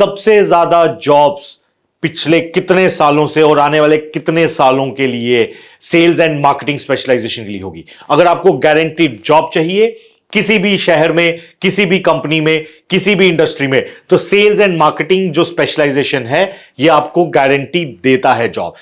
सबसे ज्यादा जॉब्स पिछले कितने सालों से और आने वाले कितने सालों के लिए सेल्स एंड मार्केटिंग स्पेशलाइजेशन के लिए होगी। अगर आपको गारंटीड जॉब चाहिए किसी भी शहर में, किसी भी कंपनी में, किसी भी इंडस्ट्री में, तो सेल्स एंड मार्केटिंग जो स्पेशलाइजेशन है यह आपको गारंटी देता है जॉब।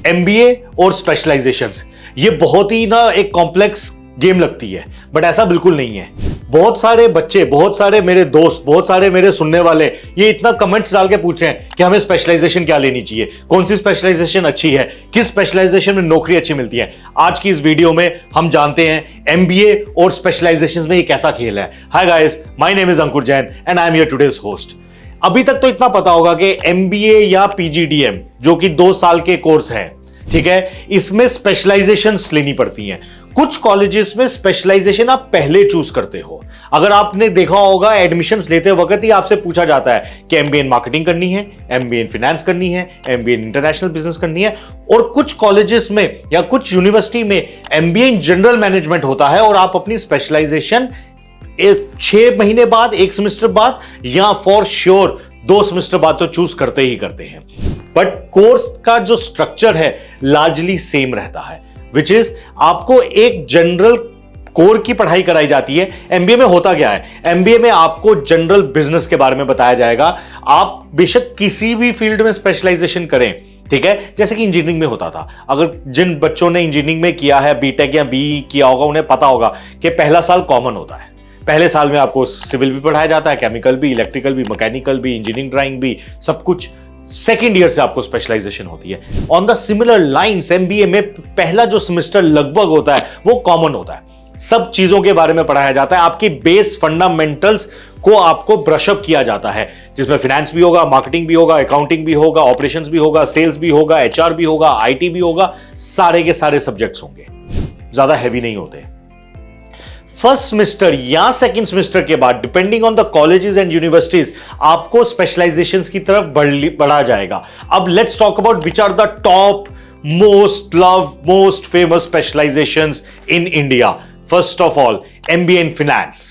एमबीए और स्पेशलाइजेशंस ये बहुत ही ना एक कॉम्प्लेक्स गेम लगती है, बट ऐसा बिल्कुल नहीं है। बहुत सारे बच्चे, बहुत सारे मेरे दोस्त, बहुत सारे मेरे सुनने वाले ये इतना कमेंट्स डाल के पूछ रहे हैं कि हमें स्पेशलाइजेशन क्या लेनी चाहिए, कौन सी स्पेशलाइजेशन अच्छी है, किस स्पेशलाइजेशन में नौकरी अच्छी मिलती है। आज की इस वीडियो में हम जानते हैं एमबीए और स्पेशलाइजेशन में ये कैसा खेल है। Hi guys, my name is Ankur Jain and I am your today's host. अभी तक तो इतना पता होगा कि एमबीए या पीजीडीएम जो कि 2 साल के कोर्स है, ठीक है, इसमें स्पेशलाइजेशंस लेनी पड़ती हैं। कुछ कॉलेजेस में स्पेशलाइजेशन आप पहले चूज करते हो। अगर आपने देखा होगा एडमिशंस लेते वक्त ही आपसे पूछा जाता है कि एमबीए इन मार्केटिंग करनी है, एमबीए इन फाइनेंस करनी है, एमबीए इन इंटरनेशनल बिजनेस करनी है। और कुछ कॉलेजेस में या कुछ यूनिवर्सिटी में एमबीए इन जनरल मैनेजमेंट होता है और आप अपनी स्पेशलाइजेशन 6 महीने बाद, 1 सेमेस्टर बाद या फॉर श्योर 2 सेमेस्टर बाद तो चूज करते ही करते हैं। बट कोर्स का जो स्ट्रक्चर है लार्जली सेम रहता है, विच इज आपको एक जनरल कोर की पढ़ाई कराई जाती है। एमबीए में होता क्या है, एमबीए में आपको जनरल बिजनेस के बारे में बताया जाएगा। आप बेशक किसी भी फील्ड में स्पेशलाइजेशन करें, ठीक है, जैसे कि इंजीनियरिंग में होता था। अगर जिन बच्चों ने इंजीनियरिंग में किया है, बीटेक या बीई किया होगा, उन्हें पता होगा कि पहला साल कॉमन होता है। पहले साल में आपको सिविल भी पढ़ाया जाता है, केमिकल भी, इलेक्ट्रिकल भी, मैकेनिकल भी, इंजीनियरिंग ड्राइंग भी, सब कुछ। सेकेंड ईयर से आपको स्पेशलाइजेशन होती है। On the similar lines MBA में पहला जो सेमेस्टर लगभग होता है वो कॉमन होता है। सब चीजों के बारे में पढ़ाया जाता है, आपकी बेस फंडामेंटल्स को आपको ब्रशअप किया जाता है, जिसमें फाइनेंस भी होगा, मार्केटिंग भी होगा, अकाउंटिंग भी होगा, ऑपरेशंस भी होगा, सेल्स भी होगा, एचआर भी होगा, आईटी भी होगा। सारे के सारे सब्जेक्ट्स होंगे, ज्यादा हैवी नहीं होते। फर्स्ट सेमेस्टर या सेकंड सेमेस्टर के बाद depending on the colleges and universities आपको स्पेशलाइजेशंस की तरफ बढ़ा जाएगा। अब let's talk about which are the top most love most famous specialisations in India. First of all MBA in finance,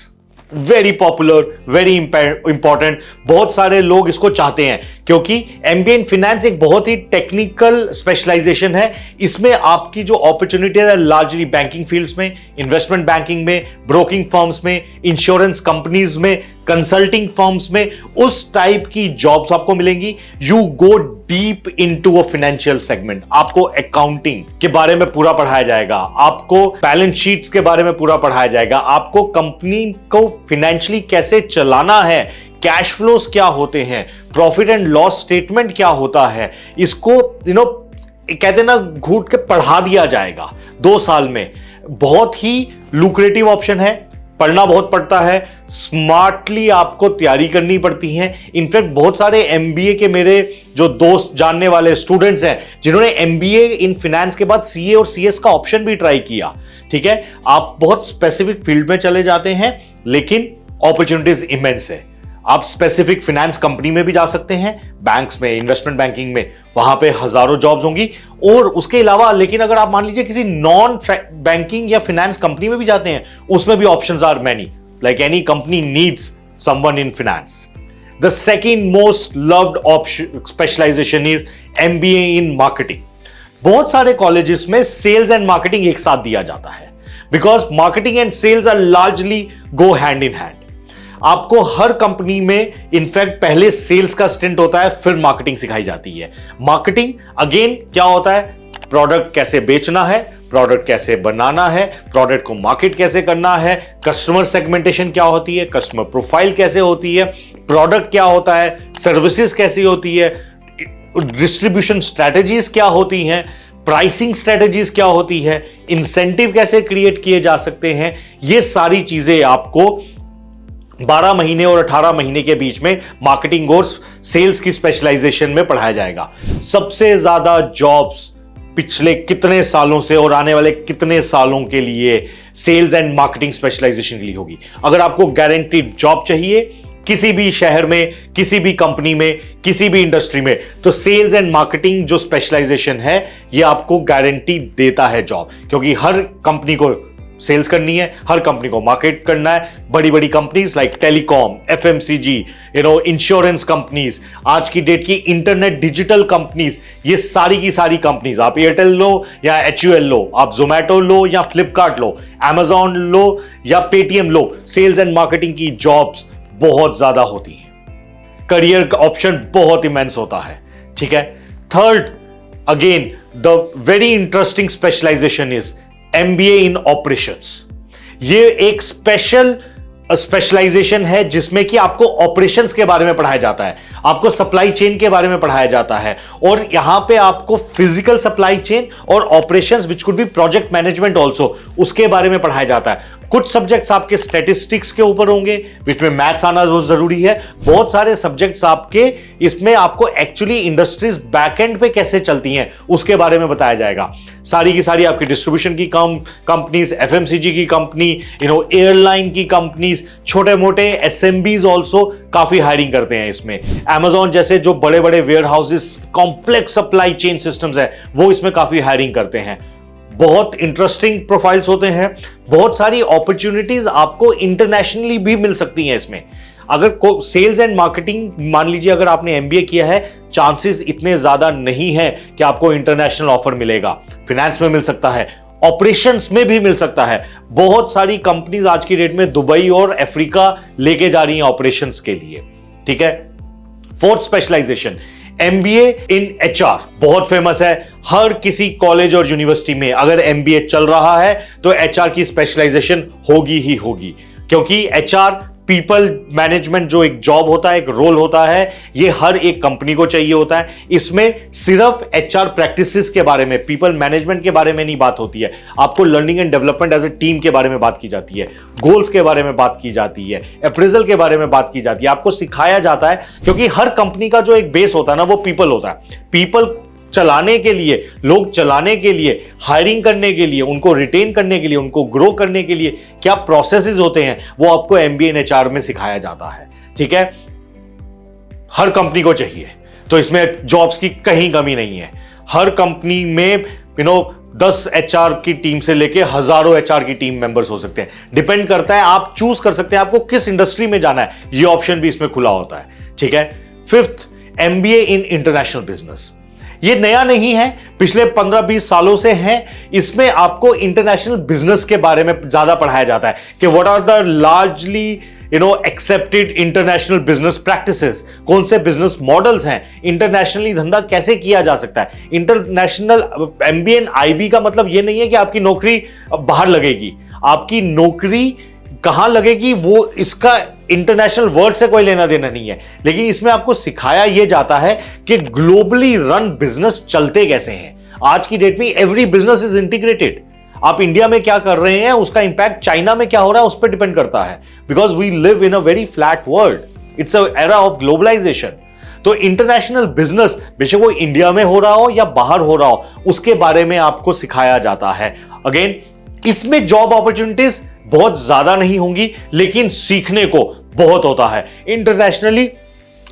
very popular, very important. बहुत सारे लोग इसको चाहते हैं क्योंकि एमबीए इन फाइनेंस एक बहुत ही टेक्निकल स्पेशलाइजेशन है। इसमें आपकी जो अपॉर्चुनिटीज है लार्जली बैंकिंग फील्ड्स में, इन्वेस्टमेंट बैंकिंग में, ब्रोकिंग फर्म्स में, इंश्योरेंस कंपनीज में, कंसल्टिंग फर्म्स में, उस टाइप की जॉब्स आपको मिलेंगी। You go deep into a financial segment. आपको अकाउंटिंग के बारे में पूरा पढ़ाया जाएगा, आपको बैलेंस शीट्स के बारे में पूरा पढ़ाया जाएगा, आपको कंपनी को फाइनेंशियली कैसे चलाना है, कैश फ्लोस क्या होते हैं, प्रॉफिट एंड लॉस स्टेटमेंट क्या होता है, इसको कहते ना घूट के पढ़ा दिया जाएगा 2 साल में। बहुत ही लुक्रेटिव ऑप्शन है, पढ़ना बहुत पड़ता है, स्मार्टली आपको तैयारी करनी पड़ती है। इनफैक्ट बहुत सारे एमबीए के मेरे जो दोस्त, जानने वाले स्टूडेंट्स हैं जिन्होंने एमबीए इन फाइनेंस के बाद सीए और सीएस का ऑप्शन भी ट्राई किया, ठीक है। आप बहुत स्पेसिफिक फील्ड में चले जाते हैं लेकिन अपॉर्चुनिटीज इमेंस है। आप स्पेसिफिक फाइनेंस कंपनी में भी जा सकते हैं, बैंक्स में, इन्वेस्टमेंट बैंकिंग में, वहां पे हजारों जॉब्स होंगी। और उसके अलावा लेकिन अगर आप मान लीजिए किसी नॉन बैंकिंग या फाइनेंस कंपनी में भी जाते हैं, उसमें भी options are many, like any company needs someone in finance. The second most loved option specialisation is MBA in marketing. बहुत सारे कॉलेजेस में सेल्स एंड मार्केटिंग एक साथ दिया जाता है because marketing and sales are largely go hand in hand. आपको हर कंपनी में इनफैक्ट पहले सेल्स का स्टिंट होता है, फिर मार्केटिंग सिखाई जाती है। मार्केटिंग अगेन क्या होता है, प्रोडक्ट कैसे बेचना है, प्रोडक्ट कैसे बनाना है, प्रोडक्ट को मार्केट कैसे करना है, कस्टमर सेगमेंटेशन क्या होती है, कस्टमर प्रोफाइल कैसे होती है, प्रोडक्ट क्या होता है, सर्विसेज कैसी होती है, डिस्ट्रीब्यूशन स्ट्रैटेजीज क्या होती हैं, प्राइसिंग स्ट्रैटेजीज क्या होती है, इंसेंटिव कैसे क्रिएट किए जा सकते हैं। ये सारी चीजें आपको 12 महीने और 18 महीने के बीच में मार्केटिंग और सेल्स की स्पेशलाइजेशन में पढ़ाया जाएगा। सबसे ज्यादा जॉब्स पिछले कितने सालों से और आने वाले कितने सालों के लिए सेल्स एंड मार्केटिंग स्पेशलाइजेशन के लिए होगी। अगर आपको गारंटीड जॉब चाहिए किसी भी शहर में, किसी भी कंपनी में, किसी भी इंडस्ट्री में, तो सेल्स एंड मार्केटिंग जो स्पेशलाइजेशन है ये आपको गारंटी देता है जॉब, क्योंकि हर कंपनी को सेल्स करनी है, हर कंपनी को मार्केट करना है। बड़ी बड़ी companies like telecom, FMCG, insurance companies, आज की डेट की इंटरनेट डिजिटल कंपनीज, ये सारी की सारी कंपनीज, आप एयरटेल लो या HUL लो, आप जोमैटो लो या फ्लिपकार्ट लो, Amazon लो या पेटीएम लो, सेल्स एंड मार्केटिंग की जॉब्स बहुत ज्यादा होती हैं, करियर का ऑप्शन बहुत इमेंस होता है। ठीक है। Third, again the very interesting specialisation is MBA in operations. ये एक स्पेशलाइजेशन है जिसमें कि आपको ऑपरेशंस के बारे में पढ़ाया जाता है, आपको सप्लाई चेन के बारे में पढ़ाया जाता है, और यहां पे आपको फिजिकल सप्लाई चेन और operations which could be project management also, उसके बारे में पढ़ाया जाता है। कुछ सब्जेक्ट्स आपके स्टैटिस्टिक्स के ऊपर होंगे, विच में मैथ्स आना बहुत जरूरी है। बहुत सारे सब्जेक्ट्स आपके इसमें आपको एक्चुअली इंडस्ट्रीज बैकएंड पे कैसे चलती हैं उसके बारे में बताया जाएगा। सारी की सारी आपकी डिस्ट्रीब्यूशन की कंपनीज, FMCG की कंपनी, एयरलाइन की कंपनीज, छोटे मोटे SMBs ऑल्सो काफी हायरिंग करते हैं इसमें। Amazon जैसे जो बड़े बड़े warehouses, complex supply chain systems है, वो इसमें काफी हायरिंग करते हैं। बहुत इंटरेस्टिंग प्रोफाइल्स होते हैं, बहुत सारी अपॉर्चुनिटीज आपको इंटरनेशनली भी मिल सकती हैं इसमें। अगर सेल्स एंड मार्केटिंग, मान लीजिए अगर आपने MBA किया है, चांसेस इतने ज्यादा नहीं है कि आपको इंटरनेशनल ऑफर मिलेगा। फिनेंस में मिल सकता है, ऑपरेशंस में भी मिल सकता है। बहुत सारी कंपनीज आज की डेट में दुबई और अफ्रीका लेके जा रही हैं ऑपरेशंस के लिए। ठीक है। फोर्थ स्पेशलाइजेशन, MBA इन HR, बहुत फेमस है। हर किसी कॉलेज और यूनिवर्सिटी में अगर MBA चल रहा है तो HR की स्पेशलाइजेशन होगी ही होगी, क्योंकि HR पीपल मैनेजमेंट जो एक जॉब होता है, एक रोल होता है, ये हर एक कंपनी को चाहिए होता है। इसमें सिर्फ HR प्रैक्टिसेस के बारे में, पीपल मैनेजमेंट के बारे में नहीं बात होती है, आपको learning and development as a team के बारे में बात की जाती है, गोल्स के बारे में बात की जाती है, अप्रेजल के बारे में बात की जाती है, आपको सिखाया जाता है। क्योंकि हर कंपनी का जो एक बेस होता है ना, वो पीपल होता है। पीपल चलाने के लिए, लोग चलाने के लिए, हायरिंग करने के लिए, उनको रिटेन करने के लिए, उनको ग्रो करने के लिए क्या प्रोसेसेस होते हैं, वो आपको MBA इन HR में सिखाया जाता है। ठीक है। हर कंपनी को चाहिए, तो इसमें जॉब्स की कहीं कमी नहीं है। हर कंपनी में 10 HR की टीम से लेके हजारों HR की टीम मेंबर्स हो सकते हैं। डिपेंड करता है, आप चूज कर सकते हैं आपको किस इंडस्ट्री में जाना है, ये ऑप्शन भी इसमें खुला होता है। ठीक है। Fifth, MBA in international business. ये नया नहीं है, पिछले 15-20 सालों से है। इसमें आपको इंटरनेशनल बिजनेस के बारे में ज्यादा पढ़ाया जाता है कि what are the largely accepted international business practices, कौन से बिजनेस मॉडल्स हैं, इंटरनेशनली धंधा कैसे किया जा सकता है। इंटरनेशनल MBA इन IB का मतलब ये नहीं है कि आपकी नौकरी बाहर लगेगी, आपकी नौकरी कहां लगेगी वो इसका इंटरनेशनल वर्ड से कोई लेना देना नहीं है, लेकिन इसमें आपको सिखाया यह जाता है कि ग्लोबली रन बिजनेस चलते कैसे हैं। आज की डेट में एवरी बिजनेस इज इंटीग्रेटेड। आप इंडिया में क्या कर रहे हैं, उसका इंपैक्ट चाइना में क्या हो रहा है, उस पर डिपेंड करता है, because we live in a very flat world, it's a era of globalisation. तो इंटरनेशनल बिजनेस बेशक वो इंडिया में हो रहा हो या बाहर हो रहा हो, उसके बारे में आपको सिखाया जाता है। अगेन, इसमें जॉब अपॉर्चुनिटीज बहुत ज्यादा नहीं होंगी, लेकिन सीखने को बहुत होता है। इंटरनेशनली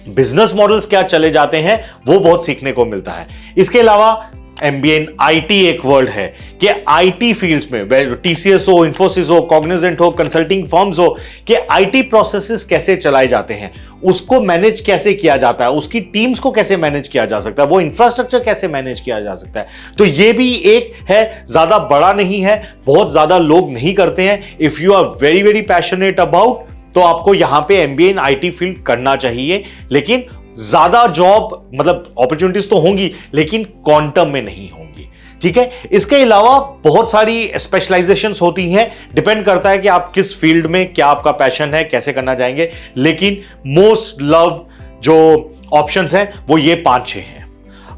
बिजनेस मॉडल्स क्या चले जाते हैं, वो बहुत सीखने को मिलता है। इसके अलावा MBA इन IT एक वर्ड है कि IT फील्ड्स में, TCS हो, इंफोसिस हो, कॉग्निजेंट हो, कंसल्टिंग फर्म्स हो, कि IT प्रोसेसेस कैसे चलाए जाते हैं, उसको मैनेज कैसे किया जाता है, उसकी टीम्स को कैसे मैनेज किया जा सकता है, वो इंफ्रास्ट्रक्चर कैसे मैनेज किया जा सकता है। तो ये भी एक है, ज्यादा बड़ा नहीं है, बहुत ज्यादा लोग नहीं करते हैं। If you are very very passionate about, तो आपको यहां पे MBA इन IT फील्ड करना चाहिए, लेकिन ज्यादा जॉब मतलब अपॉर्चुनिटीज तो होंगी, लेकिन क्वांटम में नहीं होंगी। ठीक है। इसके अलावा बहुत सारी स्पेशलाइजेशंस होती हैं, डिपेंड करता है कि आप किस फील्ड में, क्या आपका पैशन है, कैसे करना चाहेंगे, लेकिन मोस्ट लव जो ऑप्शंस हैं वो ये 5-6 हैं।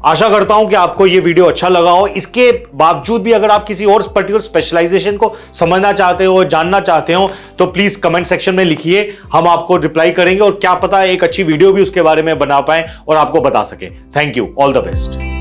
आशा करता हूं कि आपको ये वीडियो अच्छा लगा हो। इसके बावजूद भी अगर आप किसी और पर्टिकुलर स्पेशलाइजेशन को समझना चाहते हो, जानना चाहते हो, तो प्लीज कमेंट सेक्शन में लिखिए, हम आपको रिप्लाई करेंगे और क्या पता एक अच्छी वीडियो भी उसके बारे में बना पाए और आपको बता सके। Thank you, all the best.